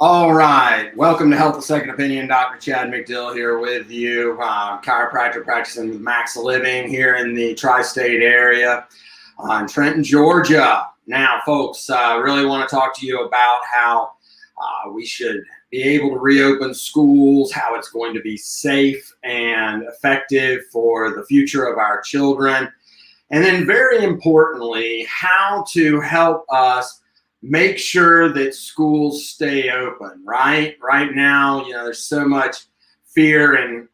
All right. Welcome to Health a Second Opinion. Dr. Chad McDill here with you, chiropractor practicing with Max Living here in the tri-state area in Trenton, Georgia. Now, folks, I really want to talk to you about how we should be able to reopen schools, how it's going to be safe and effective for the future of our children, and then very importantly, how to help us make sure that schools stay open, right? Right now, there's so much fear and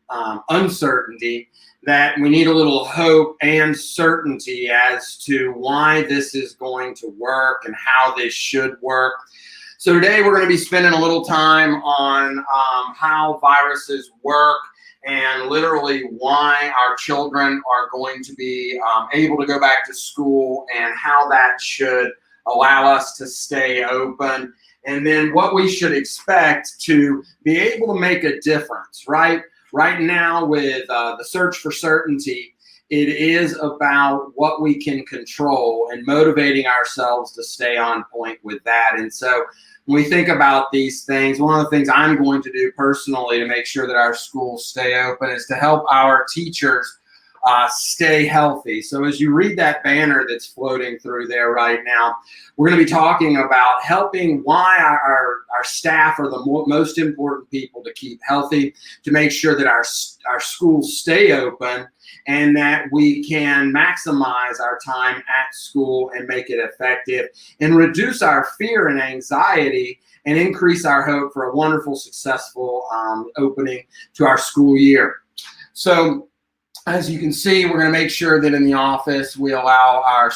uncertainty that we need a little hope and certainty as to why this is going to work and how this should work. So today we're going to be spending a little time on how viruses work and literally why our children are going to be able to go back to school and how that should allow us to stay open, and then what we should expect to be able to make a difference, right? Right now with the search for certainty, it is about what we can control and motivating ourselves to stay on point with that. And so when we think about these things, one of the things I'm going to do personally to make sure that our schools stay open is to help our teachers stay healthy. So as you read that banner that's floating through there right now, we're going to be talking about helping why our staff are the most important people to keep healthy, to make sure that our schools stay open and that we can maximize our time at school and make it effective and reduce our fear and anxiety and increase our hope for a wonderful, successful opening to our school year. So as you can see, we're going to make sure that in the office we allow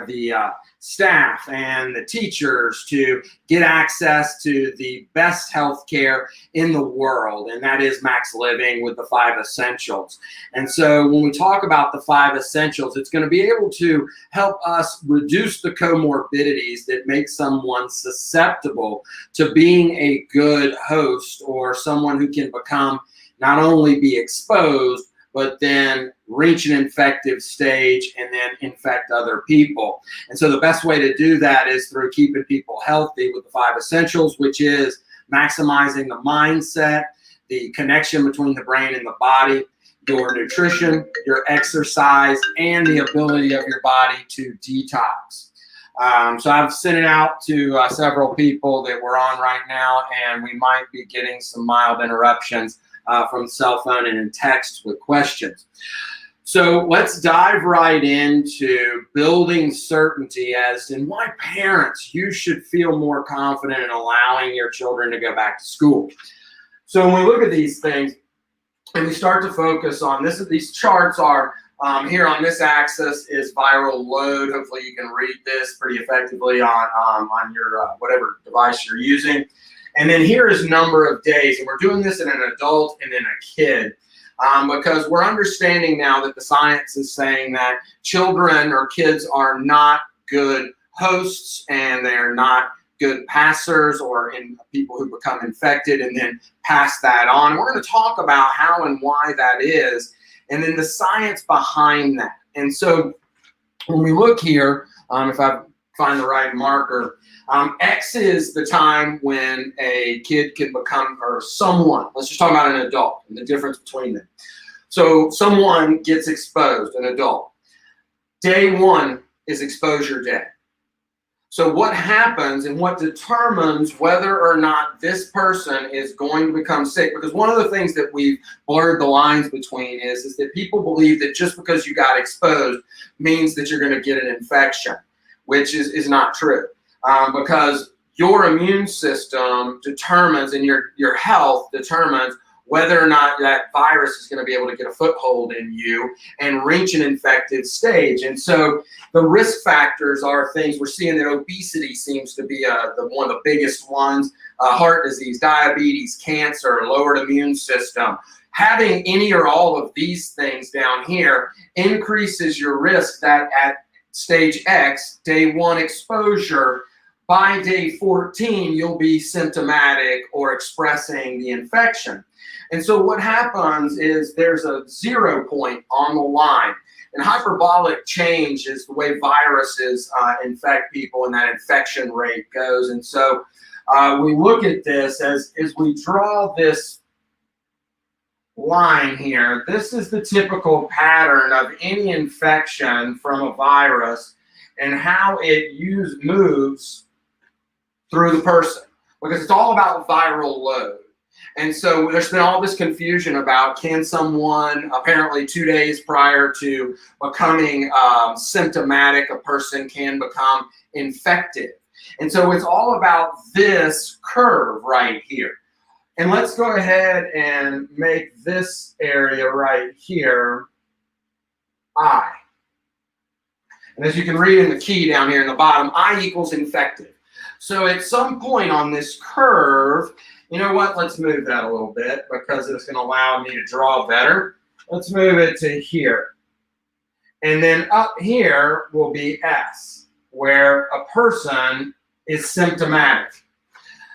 the staff and the teachers to get access to the best health care in the world, and that is Max Living with the 5 essentials. And so when we talk about the 5 essentials, it's going to be able to help us reduce the comorbidities that make someone susceptible to being a good host or someone who can become not only be exposed, but then reach an infective stage and then infect other people. And so the best way to do that is through keeping people healthy with the 5 essentials, which is maximizing the mindset, the connection between the brain and the body, your nutrition, your exercise, and the ability of your body to detox. So I've sent it out to several people that we're on right now, and we might be getting some mild interruptions from cell phone and in text with questions. So let's dive right into building certainty as in why parents, you should feel more confident in allowing your children to go back to school. So when we look at these things and we start to focus on this, these charts are here on this axis is viral load. Hopefully you can read this pretty effectively on your whatever device you're using. And then here is number of days, and we're doing this in an adult and in a kid because we're understanding now that the science is saying that children or kids are not good hosts and they're not good passers or in people who become infected and then pass that on. And we're going to talk about how and why that is and then the science behind that. And so when we look here, if I find the right marker, X is the time when a kid can become, or someone, let's just talk about an adult and the difference between them. So someone gets exposed, an adult. Day 1 is exposure day. So what happens and what determines whether or not this person is going to become sick? Because one of the things that we've blurred the lines between is that people believe that just because you got exposed means that you're going to get an infection, which is not true. Because your immune system determines and your health determines whether or not that virus is going to be able to get a foothold in you and reach an infective stage. And so the risk factors are things we're seeing that obesity seems to be one of the biggest ones, heart disease, diabetes, cancer, lowered immune system. Having any or all of these things down here increases your risk that at stage X, day 1 exposure, by day 14, you'll be symptomatic or expressing the infection. And so what happens is there's a 0 point on the line. And hyperbolic change is the way viruses infect people and that infection rate goes. And so we look at this as we draw this line here. This is the typical pattern of any infection from a virus and how it moves through the person, because it's all about viral load. And so there's been all this confusion about, can someone apparently 2 days prior to becoming symptomatic, a person can become infected. And so it's all about this curve right here. And let's go ahead and make this area right here I. And as you can read in the key down here in the bottom, I equals infected. So at some point on this curve, you know what, let's move that a little bit because it's going to allow me to draw better. Let's move it to here. And then up here will be S, where a person is symptomatic.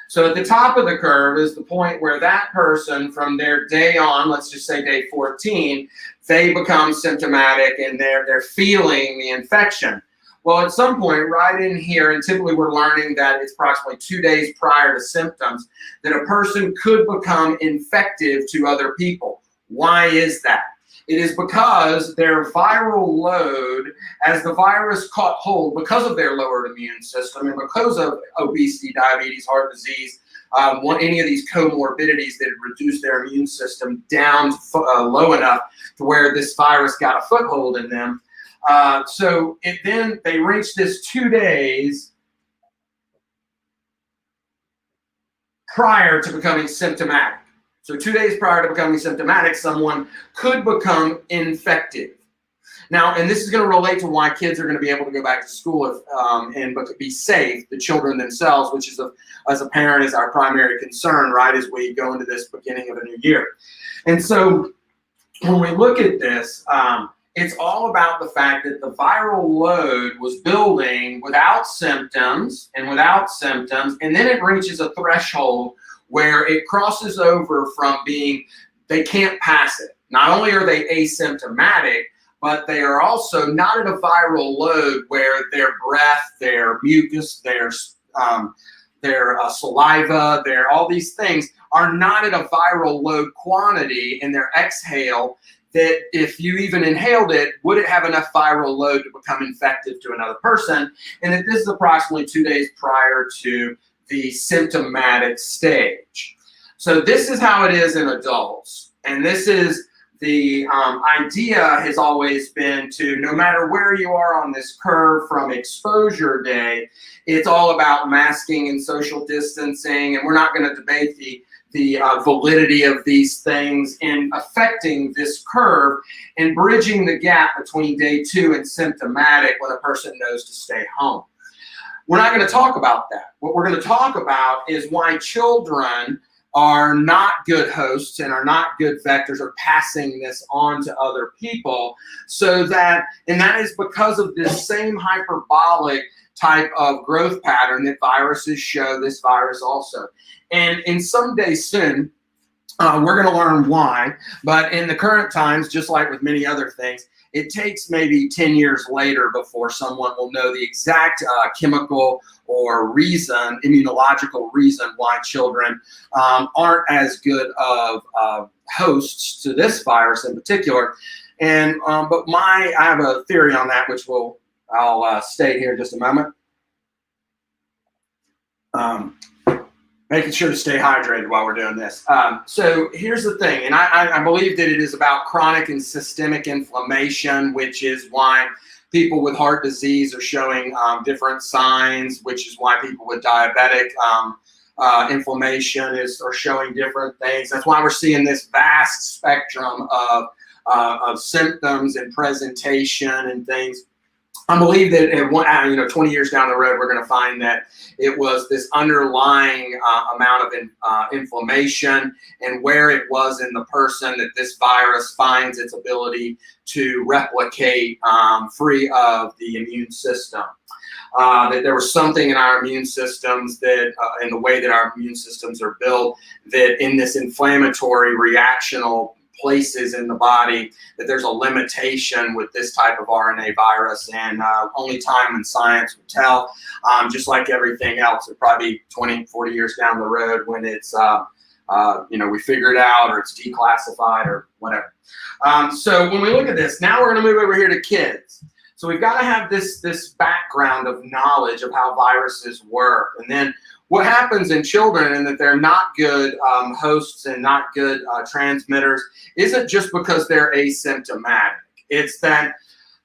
So at the top of the curve is the point where that person, from their day on, let's just say day 14, they become symptomatic and they're feeling the infection. Well, at some point right in here, and typically we're learning that it's approximately 2 days prior to symptoms, that a person could become infective to other people. Why is that? It is because their viral load, as the virus caught hold, because of their lowered immune system and because of obesity, diabetes, heart disease, any of these comorbidities that had reduced their immune system down low enough to where this virus got a foothold in them. So then they reached this 2 days prior to becoming symptomatic. So 2 days prior to becoming symptomatic, someone could become infective. Now, and this is going to relate to why kids are going to be able to go back to school and be safe, the children themselves, which is, as a parent, is our primary concern, right, as we go into this beginning of a new year. And so when we look at this, it's all about the fact that the viral load was building without symptoms, and then it reaches a threshold where it crosses over from being, they can't pass it. Not only are they asymptomatic, but they are also not at a viral load where their breath, their mucus, their saliva, all these things are not at a viral load quantity in their exhale that if you even inhaled it, would it have enough viral load to become infective to another person? And that this is approximately 2 days prior to the symptomatic stage. So this is how it is in adults. And this is the idea has always been to, no matter where you are on this curve from exposure day, it's all about masking and social distancing. And we're not going to debate the validity of these things in affecting this curve and bridging the gap between day 2 and symptomatic when a person knows to stay home. We're not going to talk about that. What we're going to talk about is why children are not good hosts and are not good vectors or passing this on to other people, and that is because of this same hyperbolic type of growth pattern that viruses show, this virus also. And in someday soon, we're going to learn why, but in the current times, just like with many other things, it takes maybe 10 years later before someone will know the exact chemical or immunological reason why children aren't as good of hosts to this virus in particular. And but I have a theory on that, which I'll state here in just a moment. Making sure to stay hydrated while we're doing this. So here's the thing, and I believe that it is about chronic and systemic inflammation, which is why people with heart disease are showing different signs, which is why people with diabetic inflammation are showing different things. That's why we're seeing this vast spectrum of symptoms and presentation and things. I believe that 20 years down the road, we're going to find that it was this underlying amount of inflammation and where it was in the person that this virus finds its ability to replicate free of the immune system. That there was something in our immune systems that, in the way that our immune systems are built, that in this inflammatory reactional places in the body that there's a limitation with this type of RNA virus, and only time and science will tell. Just like everything else, it'll probably be 20, 40 years down the road when it's we figure it out, or it's declassified, or whatever. So when we look at this, now we're going to move over here to kids. So we've got to have this background of knowledge of how viruses work, and then what happens in children, and that they're not good hosts and not good transmitters, isn't just because they're asymptomatic. It's that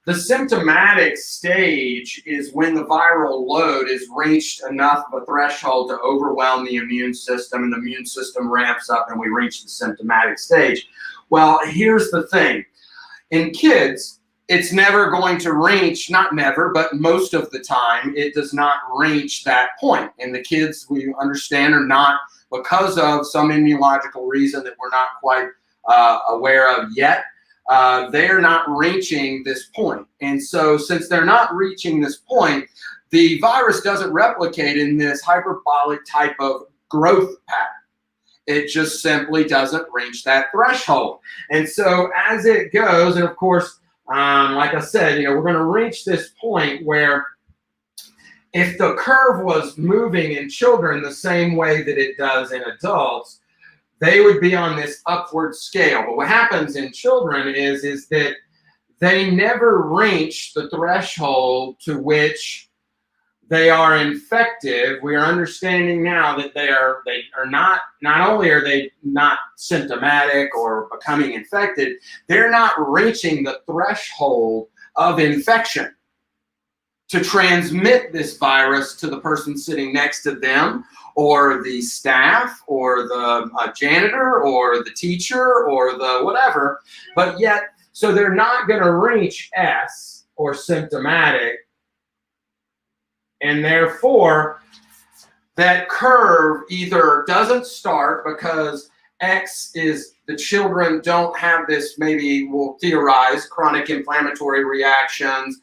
the symptomatic stage is when the viral load is reached enough of a threshold to overwhelm the immune system, and the immune system ramps up and we reach the symptomatic stage. Well, here's the thing. In kids, it's never going to reach, not never, but most of the time, it does not reach that point. And the kids, we understand, are not, because of some immunological reason that we're not quite aware of yet, they're not reaching this point. And so since they're not reaching this point, the virus doesn't replicate in this hyperbolic type of growth pattern. It just simply doesn't reach that threshold. And so as it goes, and of course, like I said, we're going to reach this point where if the curve was moving in children the same way that it does in adults, they would be on this upward scale. But what happens in children is that they never reach the threshold to which they are infective. We are understanding now that they are not only are they not symptomatic or becoming infected, they're not reaching the threshold of infection to transmit this virus to the person sitting next to them, or the staff, or the janitor, or the teacher, or the whatever. But yet, so they're not going to reach S, or symptomatic, and therefore that curve either doesn't start because X is the children don't have this, maybe we'll theorize, chronic inflammatory reactions,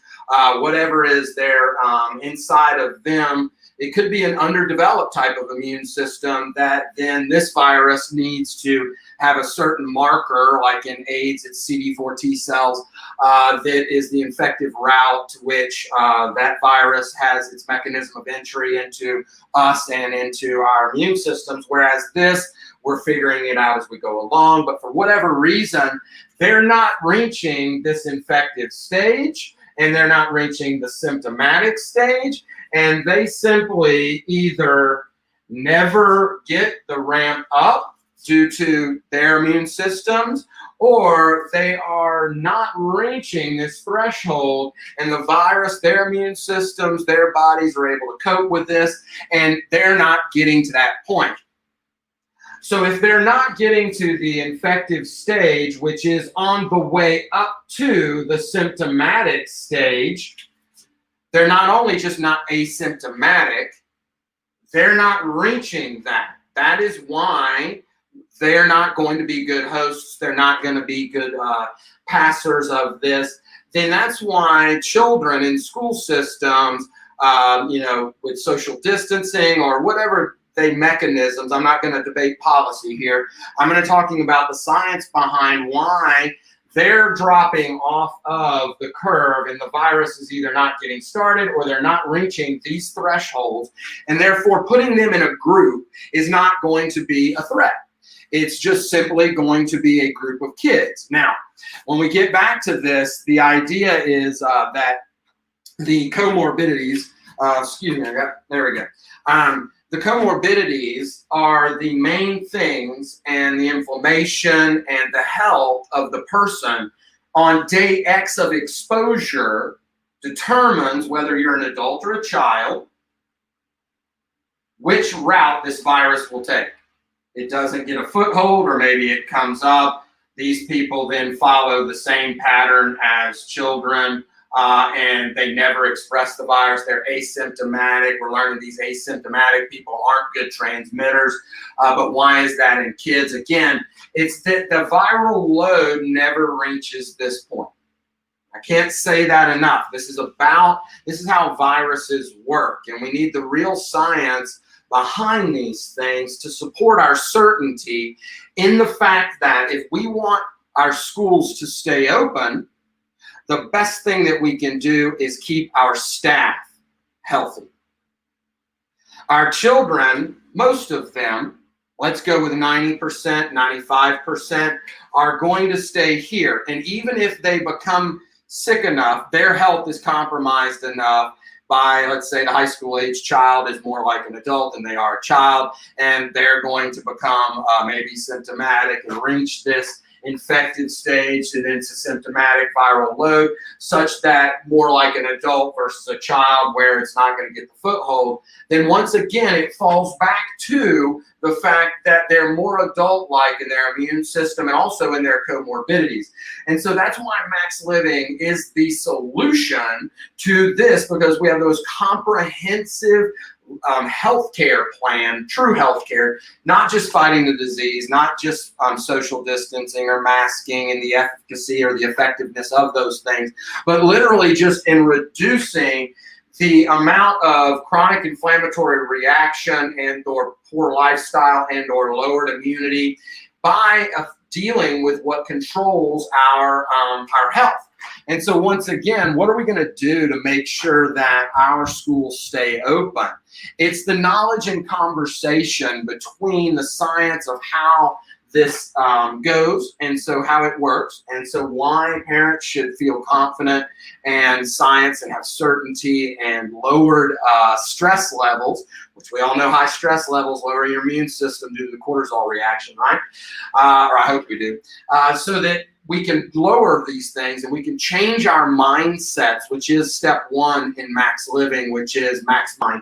whatever is there inside of them. It could be an underdeveloped type of immune system that then this virus needs to have a certain marker, like in AIDS, it's CD4 T cells, that is the infective route to which that virus has its mechanism of entry into us and into our immune systems, whereas this, we're figuring it out as we go along. But for whatever reason, they're not reaching this infective stage, and they're not reaching the symptomatic stage, and they simply either never get the ramp up due to their immune systems, or they are not reaching this threshold, and the virus, their immune systems, their bodies are able to cope with this, and they're not getting to that point. So if they're not getting to the infective stage, which is on the way up to the symptomatic stage, they're not only just not asymptomatic, they're not reaching that. That is why they're not going to be good hosts. They're not going to be good passers of this. Then that's why children in school systems, with social distancing or whatever mechanisms, I'm not going to debate policy here. I'm going to talking about the science behind why they're dropping off of the curve, and the virus is either not getting started or they're not reaching these thresholds, and therefore putting them in a group is not going to be a threat. It's just simply going to be a group of kids. Now, when we get back to this, the idea is that the comorbidities, there we go. The comorbidities are the main things, and the inflammation and the health of the person on day X of exposure determines whether you're an adult or a child, which route this virus will take. It doesn't get a foothold, or maybe it comes up. These people then follow the same pattern as children, and they never express the virus. They're asymptomatic. We're learning these asymptomatic people aren't good transmitters. But why is that in kids? Again, it's that the viral load never reaches this point. I can't say that enough. This is how viruses work, and we need the real science behind these things to support our certainty in the fact that if we want our schools to stay open, the best thing that we can do is keep our staff healthy. Our children, most of them, let's go with 90%, 95%, are going to stay here. And even if they become sick enough, their health is compromised enough by, let's say, the high school age child is more like an adult than they are a child, and they're going to become maybe symptomatic and reach this infected stage and into symptomatic viral load, such that more like an adult versus a child where it's not going to get the foothold, then once again it falls back to the fact that they're more adult-like in their immune system and also in their comorbidities. And so that's why Max Living is the solution to this, because we have those comprehensive healthcare plan, true healthcare, not just fighting the disease, not just social distancing or masking and the efficacy or the effectiveness of those things, but literally just in reducing the amount of chronic inflammatory reaction and or poor lifestyle and or lowered immunity by dealing with what controls our health. And so once again, what are we going to do to make sure that our schools stay open? It's the knowledge and conversation between the science of how this goes, and so how it works, and so why parents should feel confident and science and have certainty and lowered stress levels, which we all know high stress levels lower your immune system due to the cortisol reaction, right? Or I hope we do. So that we can lower these things and we can change our mindsets, which is step one in Max Living, which is Max Mind.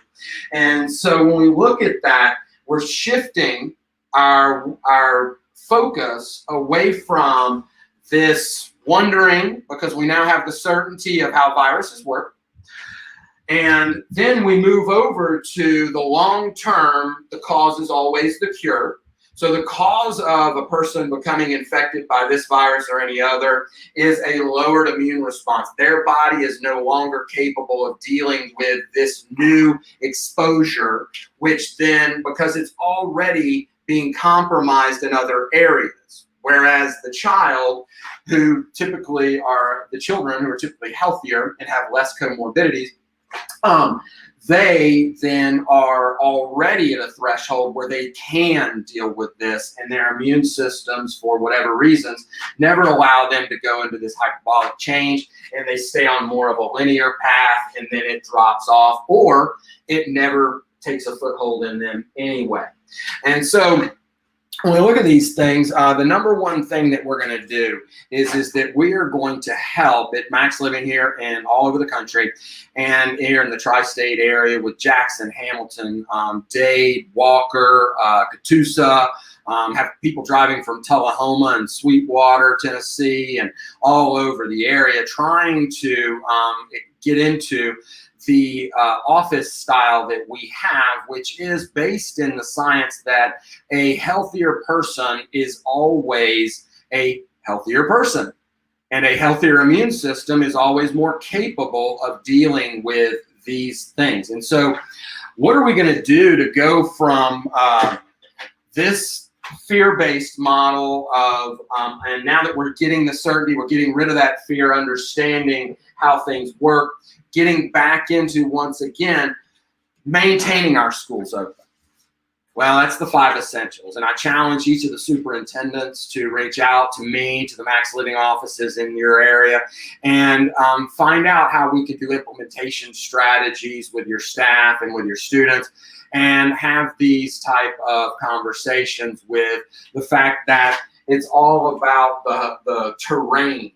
And so when we look at that, we're shifting our focus away from this wondering, because we now have the certainty of how viruses work. And then we move over to the long term, the cause is always the cure. So the cause of a person becoming infected by this virus or any other is a lowered immune response. Their body is no longer capable of dealing with this new exposure, which then, because it's already being compromised in other areas. Whereas the child who typically are, the children who are typically healthier and have less comorbidities, they then are already at a threshold where they can deal with this, and their immune systems, for whatever reasons, never allow them to go into this hyperbolic change, and they stay on more of a linear path, and then it drops off, or it never takes a foothold in them anyway. And so when we look at these things, the number one thing that we're going to do is that we are going to help at Max Living here and all over the country, and here in the tri-state area with Jackson, Hamilton, Dade, Walker, Catoosa, have people driving from Tullahoma and Sweetwater, Tennessee, and all over the area trying to get into the office style that we have, which is based in the science that a healthier person is always a healthier person. And a healthier immune system is always more capable of dealing with these things. And so what are we going to do to go from this fear-based model of, and now that we're getting the certainty, we're getting rid of that fear, understanding how things work, getting back into, once again, maintaining our schools open. Well, that's the 5 essentials. And I challenge each of the superintendents to reach out to me, to the Max Living offices in your area, and find out how we could do implementation strategies with your staff and with your students, and have these type of conversations with the fact that it's all about the terrain.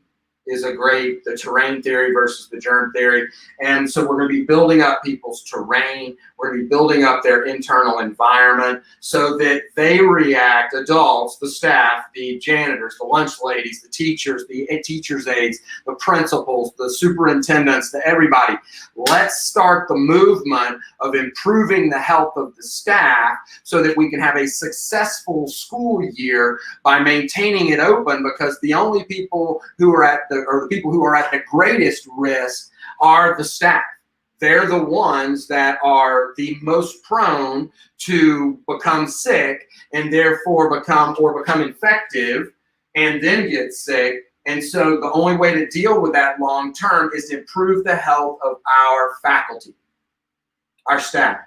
The terrain theory versus the germ theory. And so we're going to be building up people's terrain. We're going to be building up their internal environment so that they react, adults, the staff, the janitors, the lunch ladies, the teachers, the teachers' aides, the principals, the superintendents, the everybody. Let's start the movement of improving the health of the staff so that we can have a successful school year by maintaining it open, because the only people who are at the greatest risk are the staff. They're the ones that are the most prone to become sick and therefore become infective and then get sick. And so the only way to deal with that long term is to improve the health of our faculty, our staff.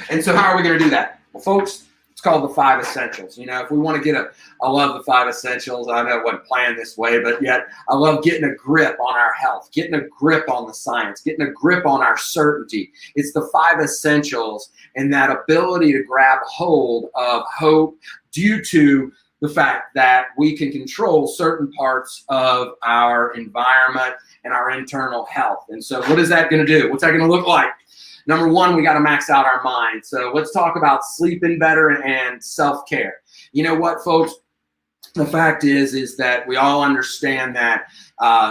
And so how are we going to do that? Well, folks, it's called the 5 essentials. You know, if we want to get I love the 5 essentials. I know it wasn't planned this way, but yet I love getting a grip on our health, getting a grip on the science, getting a grip on our certainty. It's the 5 essentials and that ability to grab hold of hope due to the fact that we can control certain parts of our environment and our internal health. And so what is that going to do? What's that going to look like? Number 1, we got to max out our mind. So let's talk about sleeping better and self-care. You know what, folks? The fact is that we all understand that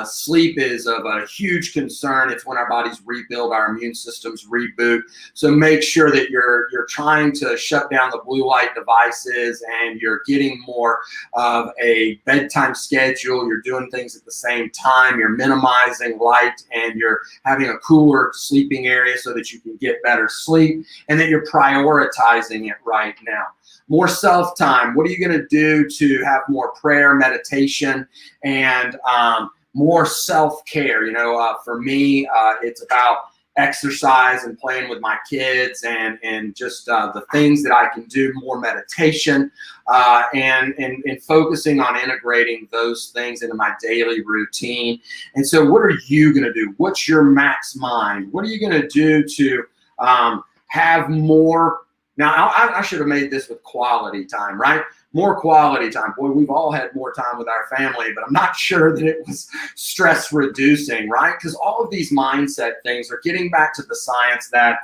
sleep is of a huge concern. It's when our bodies rebuild, our immune systems reboot. So make sure that you're trying to shut down the blue light devices and you're getting more of a bedtime schedule. You're doing things at the same time. You're minimizing light and you're having a cooler sleeping area so that you can get better sleep and that you're prioritizing it right now. More self-time. What are you going to do to have more prayer, meditation, and more self-care? You know, for me, it's about exercise and playing with my kids and just the things that I can do, more meditation, and focusing on integrating those things into my daily routine. And so what are you going to do? What's your max mind? What are you going to do to have more? Now, I should have made this with quality time, right? More quality time. Boy, we've all had more time with our family, but I'm not sure that it was stress reducing, right? Because all of these mindset things are getting back to the science that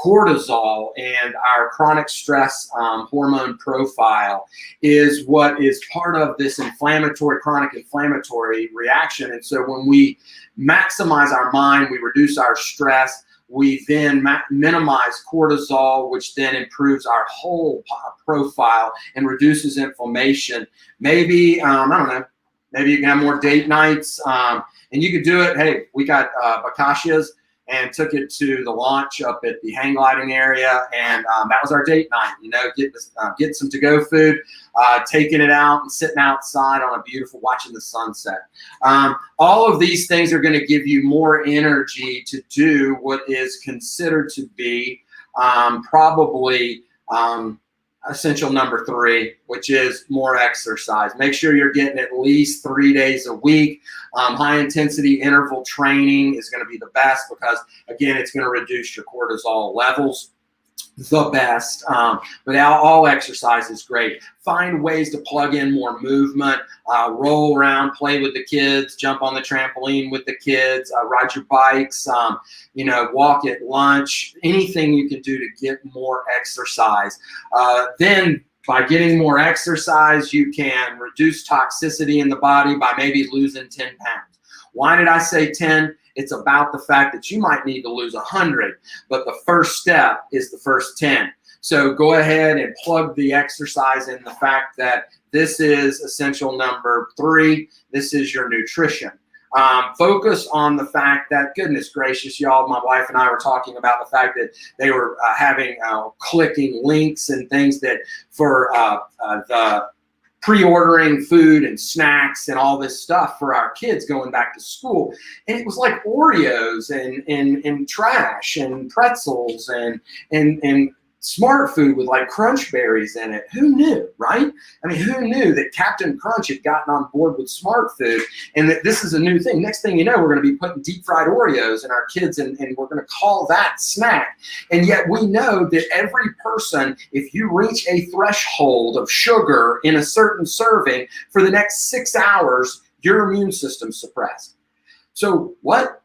cortisol and our chronic stress hormone profile is what is part of this chronic inflammatory reaction. And so when we maximize our mind, we reduce our stress, we then minimize cortisol, which then improves our whole profile and reduces inflammation. Maybe, I don't know, maybe you can have more date nights. And you could do it. Hey, we got Bacasia's and took it to the launch up at the hang gliding area. And that was our date night, you know, get some to-go food, taking it out and sitting outside on a beautiful, watching the sunset. All of these things are going to give you more energy to do what is considered to be probably essential number 3, which is more exercise. Make sure you're getting at least 3 days a week. High intensity interval training is going to be the best because, again, it's going to reduce your cortisol levels the best. But all exercise is great. Find ways to plug in more movement, roll around, play with the kids, jump on the trampoline with the kids, ride your bikes, you know, walk at lunch, anything you can do to get more exercise. Then by getting more exercise, you can reduce toxicity in the body by maybe losing 10 pounds. Why did I say 10? It's about the fact that you might need to lose 100, but the first step is the first 10. So go ahead and plug the exercise in the fact that this is essential number 3. This is your nutrition. Focus on the fact that, goodness gracious, y'all, my wife and I were talking about the fact that they were having clicking links and things that for the pre-ordering food and snacks and all this stuff for our kids going back to school. And it was like Oreos and trash and pretzels and smart food with like crunch berries in it. Who knew, right? I mean, who knew that Captain Crunch had gotten on board with smart food and that this is a new thing? Next thing you know, we're going to be putting deep fried Oreos in our kids and we're going to call that snack. And yet we know that every person, if you reach a threshold of sugar in a certain serving for the next 6 hours, your immune system's suppressed. So what?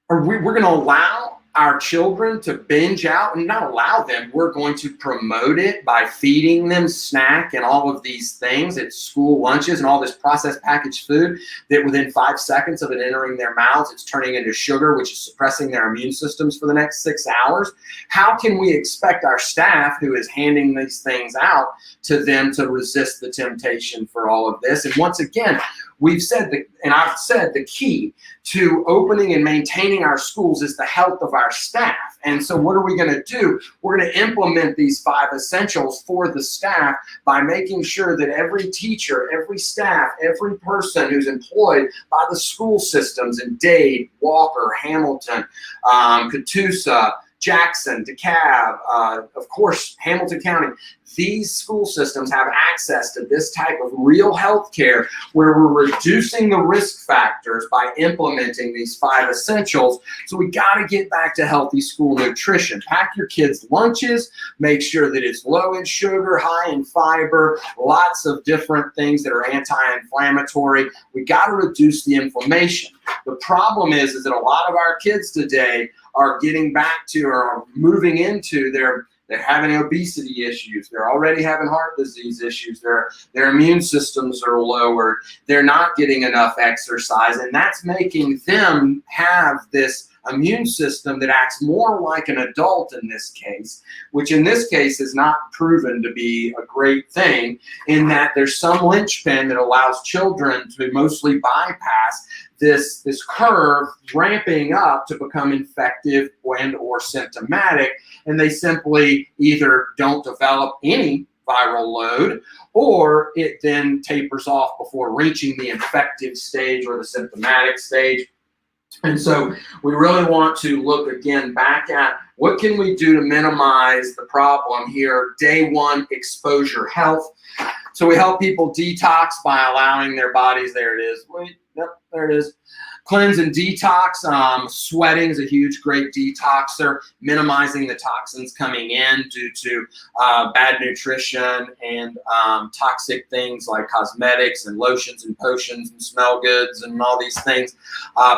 We're going to allow our children to binge out, and not allow them, we're going to promote it by feeding them snack and all of these things at school lunches and all this processed packaged food that within 5 seconds of it entering their mouths, it's turning into sugar, which is suppressing their immune systems for the next 6 hours. How can we expect our staff who is handing these things out to them to resist the temptation for all of this? And once again, we've said that, and I've said the key to opening and maintaining our schools is the health of our staff. And so what are we going to do? We're going to implement these 5 essentials for the staff by making sure that every teacher, every staff, every person who's employed by the school systems in Dade, Walker, Hamilton, Catoosa, Jackson, DeKalb, of course, Hamilton County, these school systems have access to this type of real health care where we're reducing the risk factors by implementing these 5 essentials. So we got to get back to healthy school nutrition. Pack your kids' lunches, make sure that it's low in sugar, high in fiber, lots of different things that are anti-inflammatory. We got to reduce the inflammation. The problem is that a lot of our kids today are getting back to or are moving into they're having obesity issues. They're already having heart disease issues. Their immune systems are lowered. They're not getting enough exercise, and that's making them have this immune system that acts more like an adult in this case, which in this case is not proven to be a great thing, in that there's some linchpin that allows children to mostly bypass this curve ramping up to become infective and or symptomatic, and they simply either don't develop any viral load, or it then tapers off before reaching the infective stage or the symptomatic stage. And so we really want to look again back at what can we do to minimize the problem here. Day 1, exposure health. So we help people detox by allowing their bodies, there it is. Wait, yep, there it is. Cleanse and detox. Sweating is a huge, great detoxer, minimizing the toxins coming in due to bad nutrition and toxic things like cosmetics and lotions and potions and smell goods and all these things,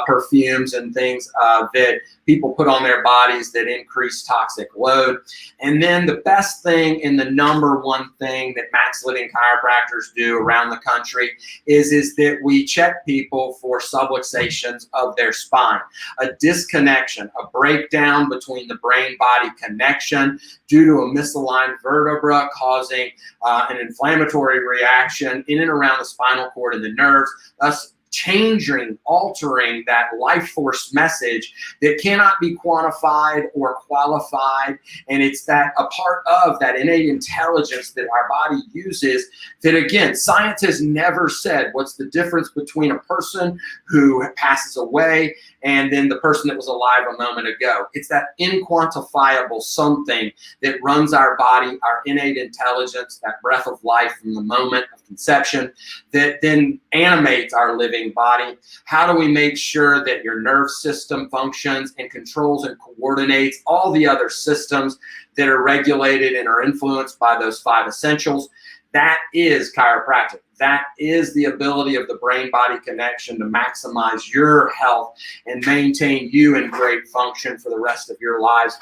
perfumes and things that people put on their bodies that increase toxic load. And then the best thing and the number 1 thing that Max Living chiropractors do around the country is that we check people for subluxation of their spine, a disconnection, a breakdown between the brain-body connection due to a misaligned vertebra causing an inflammatory reaction in and around the spinal cord and the nerves, thus changing, altering that life force message that cannot be quantified or qualified. And it's that a part of that innate intelligence that our body uses that, again, science has never said what's the difference between a person who passes away and then the person that was alive a moment ago. It's that inquantifiable something that runs our body, our innate intelligence, that breath of life from the moment of conception that then animates our living body. How do we make sure that your nerve system functions and controls and coordinates all the other systems that are regulated and are influenced by those 5 essentials? That is chiropractic. That is the ability of the brain-body connection to maximize your health and maintain you in great function for the rest of your lives.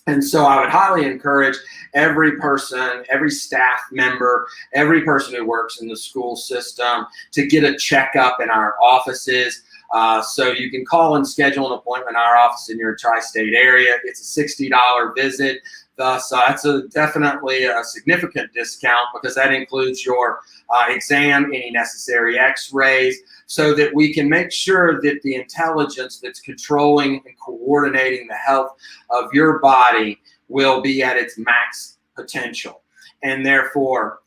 And so I would highly encourage every person, every staff member, every person who works in the school system to get a checkup in our offices. So you can call and schedule an appointment in our office in your tri-state area. It's a $60 visit. Thus, that's definitely a significant discount because that includes your exam, any necessary x-rays, so that we can make sure that the intelligence that's controlling and coordinating the health of your body will be at its max potential, and therefore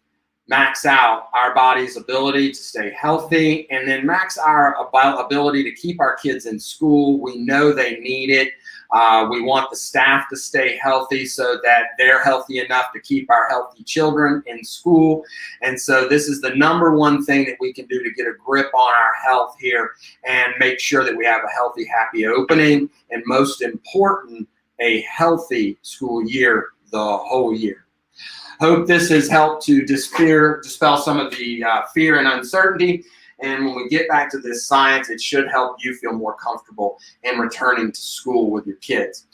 max out our body's ability to stay healthy, and then max our ability to keep our kids in school. We know they need it. We want the staff to stay healthy so that they're healthy enough to keep our healthy children in school. And so this is the number 1 thing that we can do to get a grip on our health here and make sure that we have a healthy, happy opening, and most important, a healthy school year the whole year. Hope this has helped to dispel some of the fear and uncertainty. And when we get back to this science, it should help you feel more comfortable in returning to school with your kids.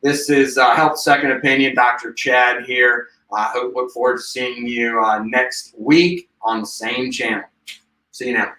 This is Health Second Opinion. Dr. Chad here. I look forward to seeing you next week on the same channel. See you now.